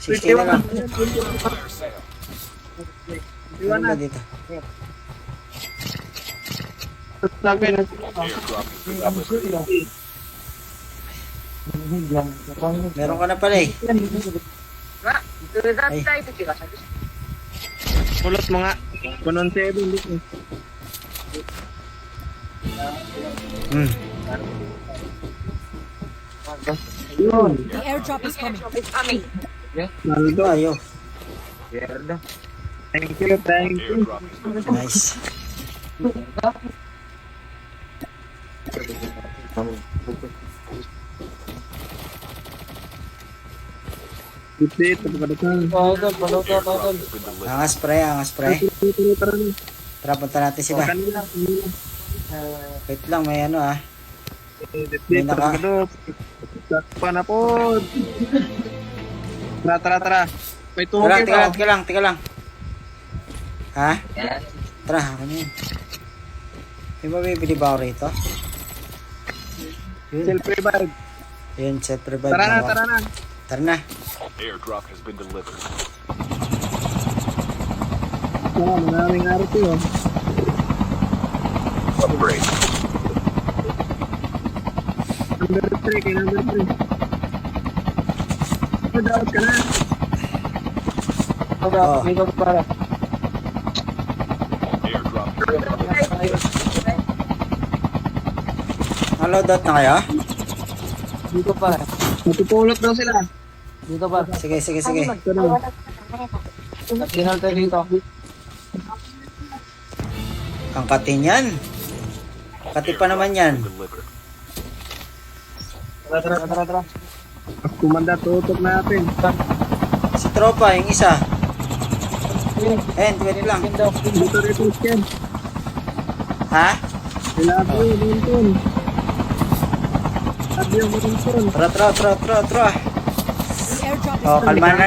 60 na lang. Ano ba dito? Meron ka na pala eh. Ay. Kulot mo nga. Kunon 7 dito. The airdrop is coming. Naldo ayo. Thank you, thank you. Nice. Dito, pagkadakan. Angas pre, angas pre. Tara, punta natin si Ba. Kanina. Wait lang, may ano ah. Dito, pagkadok. Sakpan na po. Tara. May Tara, tumugin tika lang. Ha? Tara, ano yun? Di ba bibili ba ako rito? Yun, Self-revive. yun, set revive Tara na ako. na. Tara na. Airdrop has been delivered. Maraming RP oh. Upgrade. Number 3, kay number 3. Pag-out ka na. Oh. Airdrop. Loadout na kayo? Dito pa. Matutulot daw sila. Sige. Ito na. Ang katin yan. Kati pa naman yan. Delivered. Tara. Kumanda, tutok natin. Si tropa, yung isa. Pwede lang. Dito rin yan. Ha? Love you, Mountain. Love you, Mountain. Tara. The airdrop is Oh, coming. kalmahan na